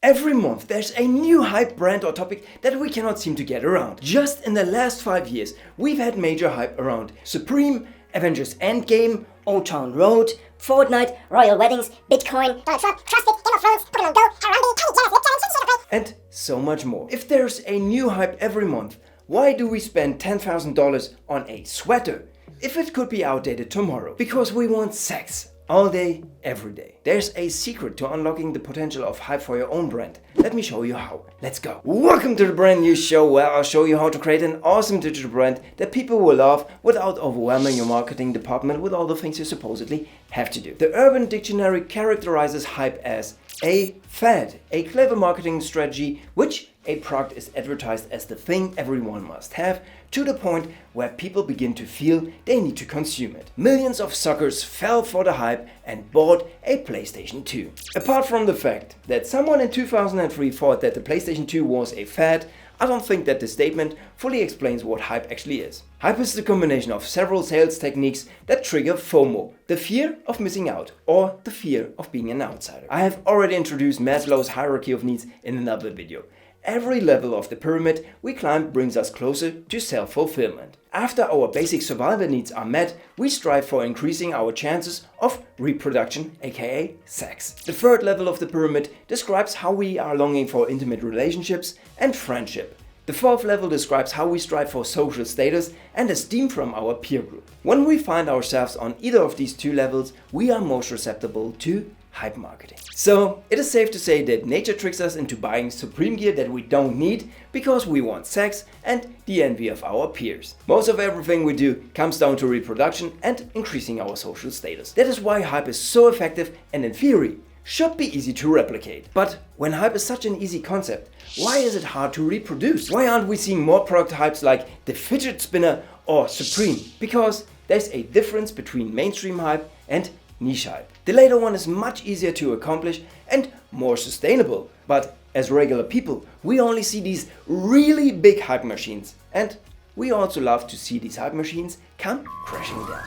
Every month there's a new hype brand or topic that we cannot seem to get around. Just in the last 5 years, we've had major hype around Supreme, Avengers Endgame, Old Town Road, Fortnite, royal weddings, Bitcoin, Donald Trump, CrossFit, Game of Thrones, Pokemon Go, Harambe, Kylie Jenner, Lip Challenge, and so much more. If there's a new hype every month, why do we spend $10,000 on a sweater if it could be outdated tomorrow? Because we want sex. All day, every day. There's a secret to unlocking the potential of hype for your own brand. Let me show you how. Let's go. Welcome to the brand new show where I'll show you how to create an awesome digital brand that people will love without overwhelming your marketing department with all the things you supposedly have to do. The Urban Dictionary characterizes hype as a fad, a clever marketing strategy which a product is advertised as the thing everyone must have, to the point where people begin to feel they need to consume it. Millions of suckers fell for the hype and bought a PlayStation 2. Apart from the fact that someone in 2003 thought that the PlayStation 2 was a fad, I don't think that the statement fully explains what hype actually is. Hype is the combination of several sales techniques that trigger FOMO, the fear of missing out, or the fear of being an outsider. I have already introduced Maslow's hierarchy of needs in another video. Every level of the pyramid we climb brings us closer to self-fulfillment. After our basic survival needs are met, we strive for increasing our chances of reproduction, aka sex. The third level of the pyramid describes how we are longing for intimate relationships and friendship. The fourth level describes how we strive for social status and esteem from our peer group. When we find ourselves on either of these two levels, we are most susceptible to hype marketing. So it is safe to say that nature tricks us into buying Supreme gear that we don't need because we want sex and the envy of our peers. Most of everything we do comes down to reproduction and increasing our social status. That is why hype is so effective and in theory should be easy to replicate. But when hype is such an easy concept, why is it hard to reproduce? Why aren't we seeing more product hypes like the fidget spinner or Supreme? Because there's a difference between mainstream hype and niche hype. The later one is much easier to accomplish and more sustainable. But as regular people, we only see these really big hype machines. And we also love to see these hype machines come crashing down.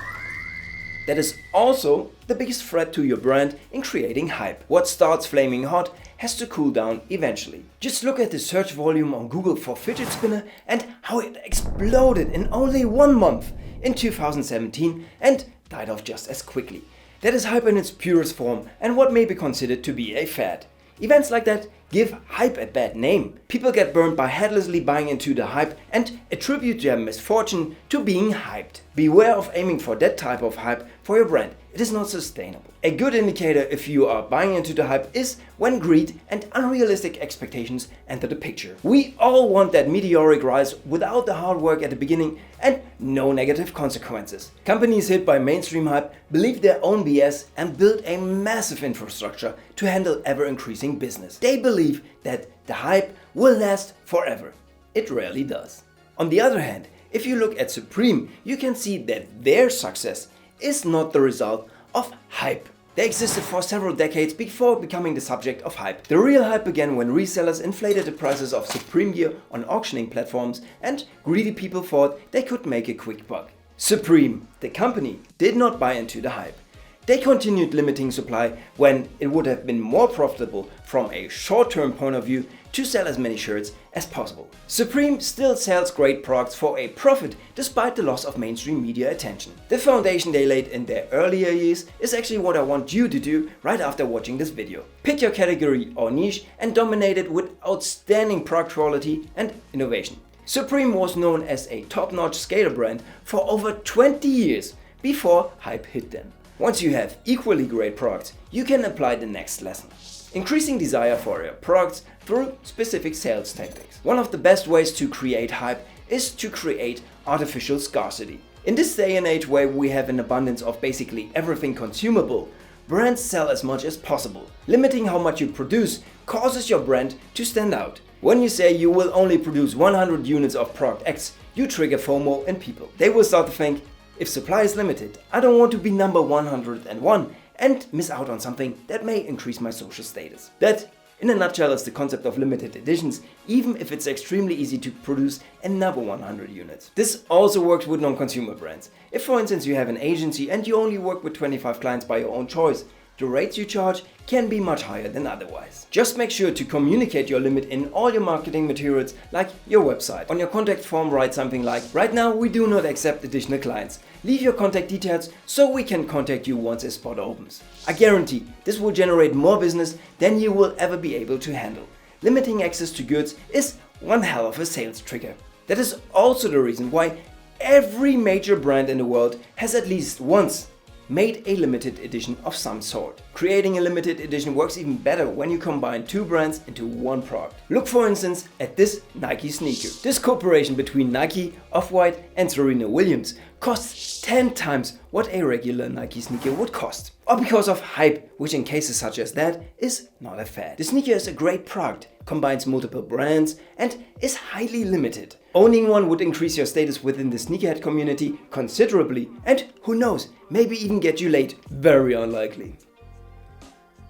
That is also the biggest threat to your brand in creating hype. What starts flaming hot has to cool down eventually. Just look at the search volume on Google for fidget spinner and how it exploded in only 1 month in 2017 and died off just as quickly. That is hype in its purest form and what may be considered to be a fad. Events like that give hype a bad name. People get burned by headlessly buying into the hype and attribute their misfortune to being hyped. Beware of aiming for that type of hype for your brand. It is not sustainable. A good indicator if you are buying into the hype is when greed and unrealistic expectations enter the picture. We all want that meteoric rise without the hard work at the beginning and no negative consequences. Companies hit by mainstream hype believe their own BS and build a massive infrastructure to handle ever-increasing business. They believe that the hype will last forever. It rarely does. On the other hand, if you look at Supreme, you can see that their success is not the result of hype. They existed for several decades before becoming the subject of hype. The real hype began when resellers inflated the prices of Supreme gear on auctioning platforms and greedy people thought they could make a quick buck. Supreme, the company, did not buy into the hype. They continued limiting supply when it would have been more profitable from a short-term point of view to sell as many shirts as possible. Supreme still sells great products for a profit despite the loss of mainstream media attention. The foundation they laid in their earlier years is actually what I want you to do right after watching this video. Pick your category or niche and dominate it with outstanding product quality and innovation. Supreme was known as a top-notch skater brand for over 20 years before hype hit them. Once you have equally great products, you can apply the next lesson. Increasing desire for your products through specific sales tactics. One of the best ways to create hype is to create artificial scarcity. In this day and age where we have an abundance of basically everything consumable, brands sell as much as possible. Limiting how much you produce causes your brand to stand out. When you say you will only produce 100 units of product X, you trigger FOMO in people. They will start to think, if supply is limited, I don't want to be number 101 and miss out on something that may increase my social status. That, in a nutshell, is the concept of limited editions, even if it's extremely easy to produce another 100 units. This also works with non-consumer brands. If, for instance, you have an agency and you only work with 25 clients by your own choice, the rates you charge can be much higher than otherwise. Just make sure to communicate your limit in all your marketing materials, like your website. On your contact form, write something like, "Right now we do not accept additional clients. Leave your contact details so we can contact you once a spot opens." I guarantee this will generate more business than you will ever be able to handle. Limiting access to goods is one hell of a sales trigger. That is also the reason why every major brand in the world has at least once made a limited edition of some sort. Creating a limited edition works even better when you combine two brands into one product. Look for instance at this Nike sneaker. This cooperation between Nike, Off-White and Serena Williams costs 10 times what a regular Nike sneaker would cost. Or because of hype, which in cases such as that is not a fad. The sneaker is a great product, combines multiple brands and is highly limited. Owning one would increase your status within the sneakerhead community considerably and who knows, maybe even get you laid. Very unlikely.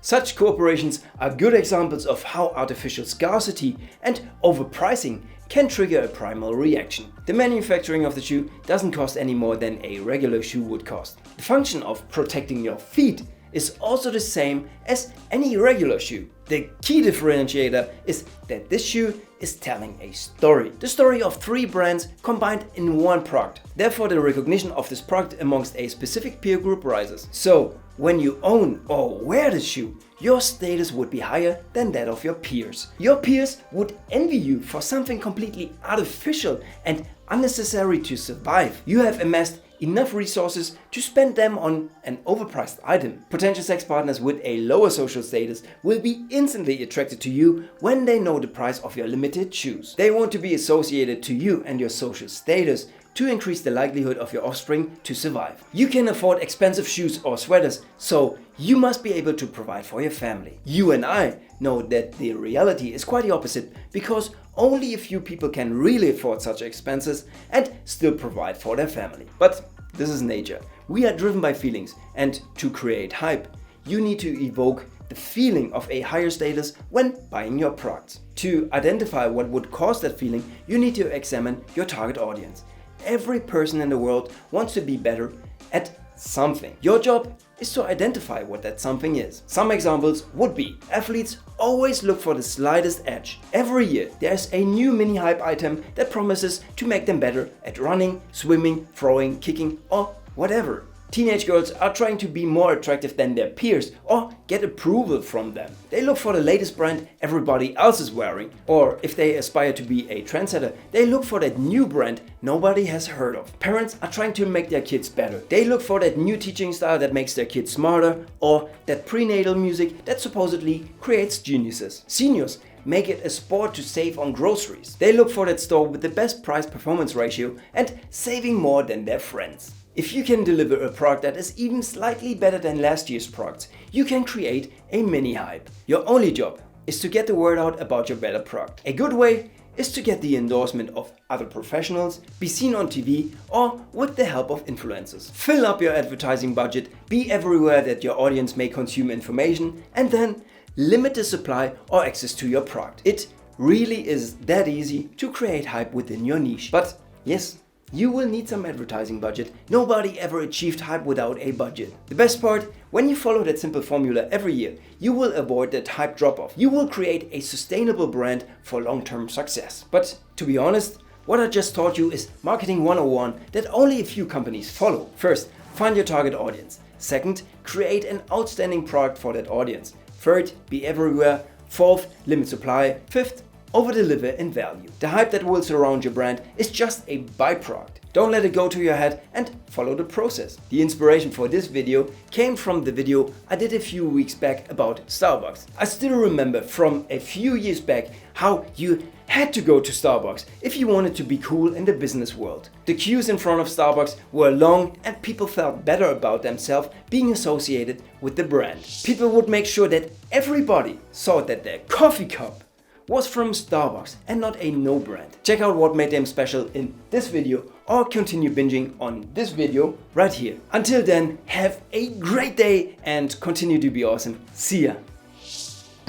Such cooperations are good examples of how artificial scarcity and overpricing can trigger a primal reaction. The manufacturing of the shoe doesn't cost any more than a regular shoe would cost. The function of protecting your feet is also the same as any regular shoe. The key differentiator is that this shoe is telling a story. The story of three brands combined in one product. Therefore, the recognition of this product amongst a specific peer group rises. So, when you own or wear the shoe, your status would be higher than that of your peers. Your peers would envy you for something completely artificial and unnecessary to survive. You have amassed enough resources to spend them on an overpriced item. Potential sex partners with a lower social status will be instantly attracted to you when they know the price of your limited shoes. They want to be associated to you and your social status to increase the likelihood of your offspring to survive. You can afford expensive shoes or sweaters, so you must be able to provide for your family. You and I know that the reality is quite the opposite, because only a few people can really afford such expenses and still provide for their family. But this is nature. We are driven by feelings, and to create hype, you need to evoke the feeling of a higher status when buying your products. To identify what would cause that feeling, you need to examine your target audience. Every person in the world wants to be better at something. Your job is to identify what that something is. Some examples would be: athletes always look for the slightest edge. Every year there's a new mini hype item that promises to make them better at running, swimming, throwing, kicking or whatever. Teenage girls are trying to be more attractive than their peers or get approval from them. They look for the latest brand everybody else is wearing. Or if they aspire to be a trendsetter, they look for that new brand nobody has heard of. Parents are trying to make their kids better. They look for that new teaching style that makes their kids smarter, or that prenatal music that supposedly creates geniuses. Seniors make it a sport to save on groceries. They look for that store with the best price-performance ratio and saving more than their friends. If you can deliver a product that is even slightly better than last year's products, you can create a mini hype. Your only job is to get the word out about your better product. A good way is to get the endorsement of other professionals, be seen on TV, or with the help of influencers. Fill up your advertising budget, be everywhere that your audience may consume information, and then limit the supply or access to your product. It really is that easy to create hype within your niche. But yes, you will need some advertising budget. Nobody ever achieved hype without a budget. The best part, when you follow that simple formula every year, you will avoid that hype drop-off. You will create a sustainable brand for long-term success. But to be honest, what I just taught you is marketing 101 that only a few companies follow. First, find your target audience. Second, create an outstanding product for that audience. Third, be everywhere. Fourth, limit supply. Fifth, over-deliver in value. The hype that will surround your brand is just a byproduct. Don't let it go to your head and follow the process. The inspiration for this video came from the video I did a few weeks back about Starbucks. I still remember from a few years back how you had to go to Starbucks if you wanted to be cool in the business world. The queues in front of Starbucks were long and people felt better about themselves being associated with the brand. People would make sure that everybody saw that their coffee cup was from Starbucks and not a no brand. Check out what made them special in this video or continue binging on this video right here. Until then, have a great day and continue to be awesome. See ya.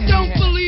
Don't believe